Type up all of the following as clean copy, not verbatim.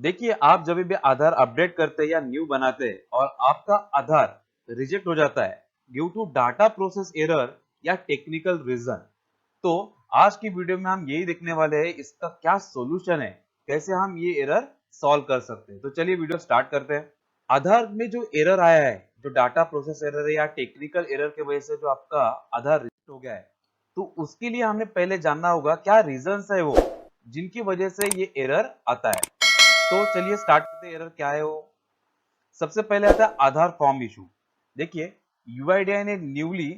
देखिए, आप जब भी आधार अपडेट करते हैं या न्यू बनाते हैं और आपका आधार रिजेक्ट हो जाता है due to data process error या टेक्निकल रीजन, तो आज की वीडियो में हम यही देखने वाले हैं इसका क्या सॉल्यूशन है, कैसे हम ये एरर सॉल्व कर सकते हैं। तो चलिए वीडियो स्टार्ट करते हैं। आधार में जो एरर आया है, जो डाटा प्रोसेस एरर है या टेक्निकल एरर की वजह से जो आपका आधार रिजेक्ट हो गया है, तो उसके लिए हमें पहले जानना होगा क्या रीजंस है वो जिनकी वजह से ये एरर आता है। तो चलिए स्टार्ट करते हैं, एरर क्या है वो। सबसे पहले आता है आधार फॉर्म इशू। देखिए, यूआईडीआई ने न्यूली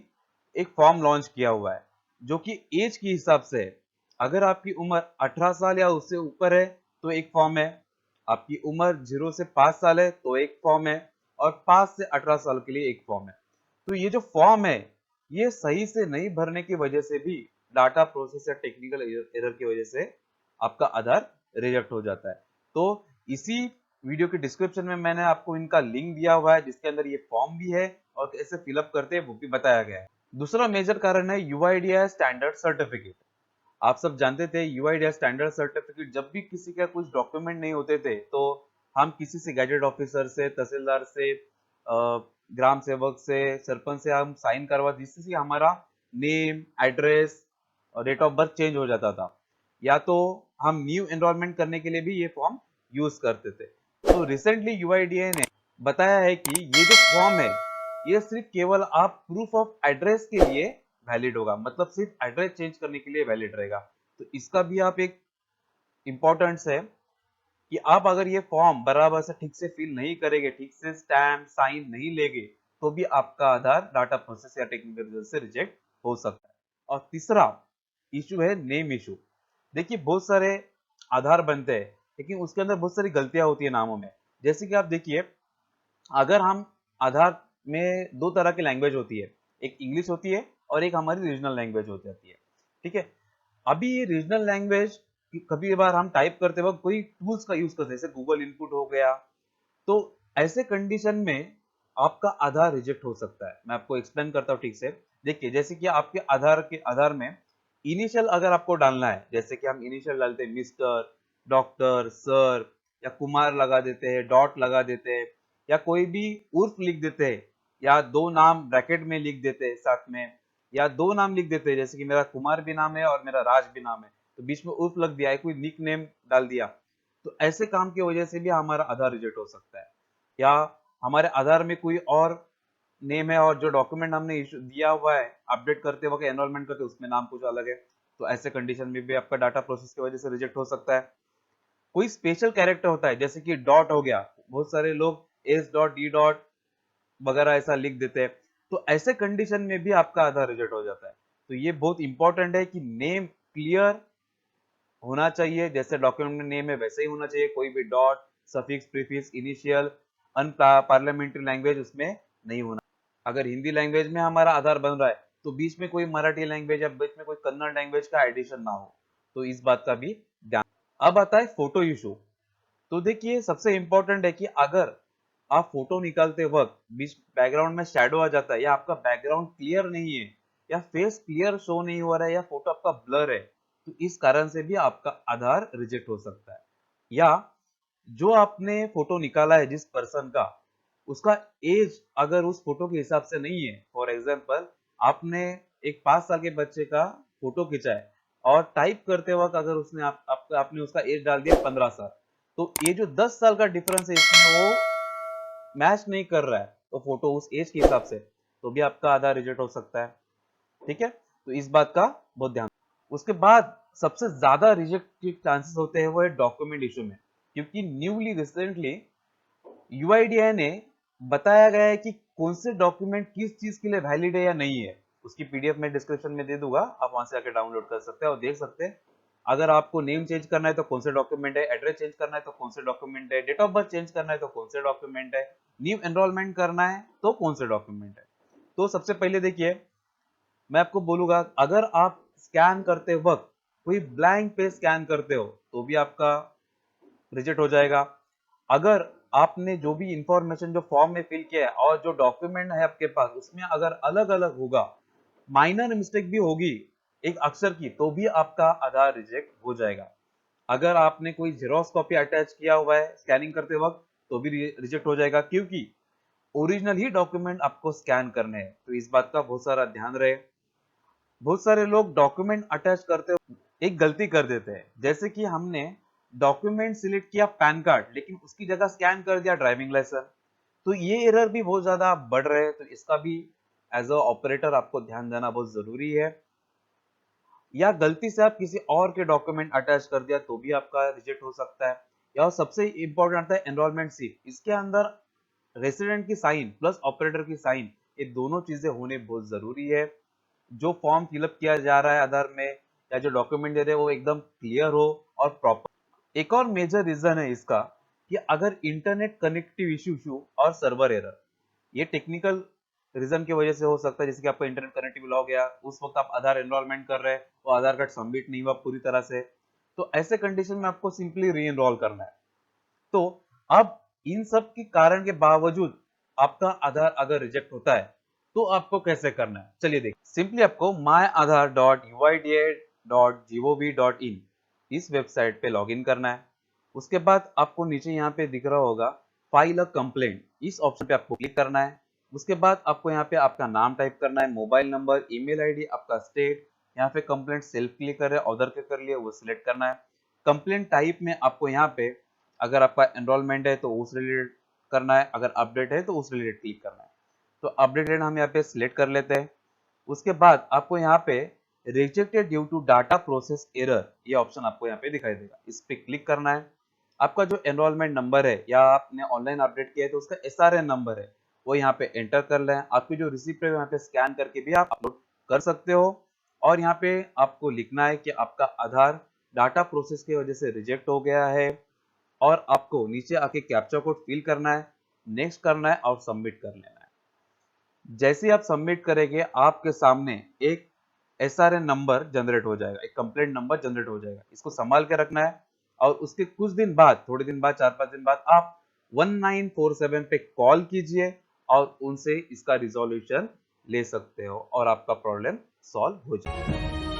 एक फॉर्म लॉन्च किया हुआ है जो कि एज के हिसाब से है। अगर आपकी उम्र 18 साल या उससे ऊपर है तो एक फॉर्म है, आपकी उम्र 0 से 5 साल है तो एक फॉर्म है, और 5 से 18 साल के लिए एक फॉर्म है। तो ये जो फॉर्म है, ये सही से नहीं भरने की वजह से भी डाटा प्रोसेस या टेक्निकल एरर की वजह से आपका आधार रिजेक्ट हो जाता है। तो इसी वीडियो के डिस्क्रिप्शन में मैंने आपको इनका लिंक दिया हुआ है जिसके अंदर ये फॉर्म भी है और कैसे फिलअप करते हैं वो भी बताया गया है। दूसरा मेजर कारण है यूआईडीआई स्टैंडर्ड सर्टिफिकेट। आप सब जानते थे यूआईडीआई स्टैंडर्ड सर्टिफिकेट जब भी किसी का कुछ डॉक्यूमेंट नहीं होते थे तो हम किसी से गैजेट ऑफिसर से, तहसीलदार से, ग्राम सेवक से, सरपंच से हम साइन करवा, जिससे हमारा नेम, एड्रेस और डेट ऑफ बर्थ चेंज हो जाता था, या तो हम न्यू एनरोलमेंट करने के लिए भी ये फॉर्म यूज करते थे। तो रिसेंटली यूआईडीआई ने बताया है कि ये जो फॉर्म है, ये सिर्फ केवल आप प्रूफ ऑफ एड्रेस के लिए वैलिड होगा, मतलब सिर्फ एड्रेस चेंज करने के लिए वैलिड रहेगा। तो इसका भी आप एक इंपॉर्टेंस है कि आप अगर ये फॉर्म बराबर से ठीक से फिल नहीं करेंगे, ठीक से स्टैम्प साइन नहीं लेंगे, तो भी आपका आधार डाटा प्रोसेस या टेक्निकल रीजन से रिजेक्ट हो सकता है। और तीसरा इशू है नेम इशू। देखिए, बहुत सारे आधार बनते हैं लेकिन उसके अंदर बहुत सारी गलतियां होती है नामों में। जैसे कि आप देखिए, अगर हम आधार में दो तरह की लैंग्वेज होती है, एक इंग्लिश होती है और एक हमारी रीजनल लैंग्वेज हो जाती है। ठीक है, अभी ये रीजनल लैंग्वेज कभी बार हम टाइप करते वक्त कोई टूल्स का यूज करते हैं, जैसे गूगल इनपुट हो गया, तो ऐसे कंडीशन में आपका आधार रिजेक्ट हो सकता है। मैं आपको एक्सप्लेन करता हूँ ठीक से। देखिए, जैसे कि आपके आधार में इनिशियल अगर आपको डालना है, जैसे कि हम इनिशियल डालते हैं मिस्टर, डॉक्टर, सर, या कुमार लगा देते हैं, डॉट लगा देते हैं, या कोई भी उर्फ लिख देते हैं, या दो नाम ब्रैकेट में लिख देते हैं साथ में, या दो नाम लिख देते हैं, जैसे कि मेरा कुमार भी नाम है और मेरा राज भी नाम है, तो बीच में उर्फ लग दिया है, कोई निक नेम डाल दिया, तो ऐसे काम की वजह से भी हमारा आधार रिजेक्ट हो सकता है। या हमारे आधार में कोई और नेम है और जो डॉक्यूमेंट हमने इशू दिया हुआ है अपडेट करते वक्त, एनरोलमेंट करते, उसमें नाम कुछ अलग है, तो ऐसे कंडीशन में भी आपका डाटा प्रोसेस की वजह से रिजेक्ट हो सकता है। कोई स्पेशल कैरेक्टर होता है, जैसे कि डॉट हो गया, बहुत सारे लोग एस डॉट, डी डॉट वगैरह ऐसा लिख देते हैं, तो ऐसे कंडीशन में भी आपका आधार रिजेक्ट हो जाता है। तो ये बहुत इंपॉर्टेंट है कि नेम क्लियर होना चाहिए, जैसे डॉक्यूमेंट में नेम है वैसे ही होना चाहिए, कोई भी dot, suffix, prefix, initial, unparliamentary language उसमें नहीं होना। अगर हिंदी लैंग्वेज में हमारा आधार बन रहा है तो बीच में कोई मराठी लैंग्वेज या बीच में कोई कन्नड़ लैंग्वेज का एडिशन ना हो, तो इस बात का भी ध्यान। अब आता है फोटो इशू। तो देखिए, सबसे इंपॉर्टेंट है कि अगर आप फोटो निकालते वक्त बीच बैकग्राउंड में शैडो आ जाता है, या आपका बैकग्राउंड क्लियर नहीं है, या फेस क्लियर शो नहीं हो रहा है, या फोटो आपका ब्लर है, तो इस कारण से भी आपका आधार रिजेक्ट हो सकता है। या जो आपने फोटो निकाला है जिस पर्सन का, उसका एज अगर उस फोटो के हिसाब से नहीं है, फॉर एग्जाम्पल आपने एक 5 साल के बच्चे का फोटो खींचा है और टाइप करते वक्त अगर उसने आपने उसका एज डाल दिया 15 साल, तो ये जो 10 साल का डिफरेंस है इसमें वो मैच नहीं कर रहा है, तो फोटो उस एज के हिसाब से, तो भी आपका आधार रिजेक्ट हो सकता है। ठीक है, तो इस बात का बहुत ध्यान। उसके बाद सबसे ज्यादा रिजेक्ट के चांसेस होते हैं वो है डॉक्यूमेंट इशू में, क्योंकि न्यूली रिसेंटली यूआईडीआई ने बताया गया है कि कौन से डॉक्यूमेंट किस चीज के लिए वैलिड है या नहीं है। उसकी पीडीएफ में डिस्क्रिप्शन में दे दूंगा, आप वहां से आकर डाउनलोड कर सकते हैं और देख सकते हैं। अगर आपको नेम चेंज करना है तो कौन से डॉक्यूमेंट है, एड्रेस चेंज करना है तो कौन से डॉक्यूमेंट है, डेट ऑफ बर्थ चेंज करना है तो कौन से डॉक्यूमेंट है, न्यू एनरोलमेंट करना है तो कौन से डॉक्यूमेंट है। तो सबसे पहले देखिए, मैं आपको बोलूंगा, अगर आप स्कैन करते वक्त कोई ब्लैंक पेज स्कैन करते हो तो भी आपका रिजेक्ट हो जाएगा। अगर आपने जो भी इंफॉर्मेशन जो फॉर्म में फिल किया है और जो डॉक्यूमेंट है आपके पास उसमें अगर अलग अलग होगा, माइनर मिस्टेक भी होगी एक अक्षर की, तो भी आपका आधार रिजेक्ट हो जाएगा। अगर आपने कोई जेरॉक्स कॉपी अटैच किया हुआ है स्कैनिंग करते वक्त तो भी रिजेक्ट हो जाएगा, क्योंकि ओरिजिनल ही डॉक्यूमेंट आपको स्कैन करने हैं। तो इस बात का बहुत सारा ध्यान रहे। बहुत सारे लोग डॉक्यूमेंट अटैच करते वक्त एक गलती कर देते हैं, जैसे कि हमने डॉक्यूमेंट सिलेक्ट किया पैन कार्ड लेकिन उसकी जगह स्कैन कर दिया ड्राइविंग लाइसेंस। तो ये एरर भी बहुत ज्यादा बढ़ रहे हैं, तो इसका भी एज अ ऑपरेटर आपको ध्यान देना बहुत जरूरी है। या गलती से आप किसी और के डॉक्यूमेंट अटैच कर दिया तो भी आपका रिजेक्ट हो सकता है। या सबसे इंपॉर्टेंट आता है एनरोलमेंट स्लिप, इसके अंदर रेसिडेंट की साइन प्लस ऑपरेटर की साइन, ये दोनों चीजें होने बहुत जरूरी है। जो फॉर्म फिलअप किया जा रहा है आधार में या जो डॉक्यूमेंट दे रहे हैं वो एकदम क्लियर हो और प्रॉपर। एक और मेजर रीजन है इसका कि अगर इंटरनेट कनेक्टिव इशू और सर्वर एरर, ये टेक्निकल रीजन की वजह से हो सकता है। जैसे कि आपका इंटरनेट कनेक्टिव हो गया, उस वक्त आप आधार एनरोलमेंट कर रहे हैं, वो आधार कार्ड सबमिट नहीं हुआ पूरी तरह से, तो ऐसे कंडीशन में आपको सिंपली री एनरोल करना है। तो अब इन सब के कारण के बावजूद आपका आधार अगर रिजेक्ट होता है तो आपको कैसे करना है, चलिए देखिए। सिंपली आपको myaadhar.uida.gov.in इस वेबसाइट पे लॉगिन करना है। उसके बाद आपको नीचे यहाँ पे दिख रहा होगा फाइल अ कंप्लेंट, इस ऑप्शन पे आपको क्लिक करना है। उसके बाद आपको यहाँ पे आपका नाम टाइप करना है, मोबाइल नंबर, ईमेल आईडी, आपका स्टेट, यहाँ पे कंप्लेंट सेल्फ क्लिक कर रहे हैं, अदर के कर लिए वो सिलेक्ट करना है। कंप्लेंट टाइप में आपको यहाँ पे अगर आपका एनरोलमेंट है तो उस रिलेटेड करना है, अगर अपडेट है तो उस रिलेटेड क्लिक करना है। तो अपडेटेड हम यहाँ पे सिलेक्ट कर लेते हैं। उसके बाद आपको यहाँ पे rejected due to data process error, ये ऑप्शन आपको यहाँ पे दिखाई देगा, इस पे क्लिक करना है। आपका जो एनरोलमेंट नंबर है या आपने ऑनलाइन अपडेट किया है तो उसका SRN नंबर है वो यहाँ पे एंटर कर लें। आपकी जो रिसिप्ट है यहाँ पे स्कैन करके भी आप अपलोड कर सकते हो। और यहाँ पे आपको लिखना है कि आपका आधार डाटा प्रोसेस की वजह से रिजेक्ट हो गया है, और आपको नीचे आके कैप्चा कोड फिल करना है, नेक्स्ट करना है और सबमिट कर लेना है। जैसे ही आप सबमिट करेंगे आपके सामने एक SRN नंबर जनरेट हो जाएगा, एक कंप्लेंट नंबर जनरेट हो जाएगा। इसको संभाल के रखना है और उसके कुछ दिन बाद, थोड़े दिन बाद, 4-5 दिन बाद आप 1947 पे कॉल कीजिए और उनसे इसका रिजोल्यूशन ले सकते हो और आपका प्रॉब्लम सॉल्व हो जाएगा।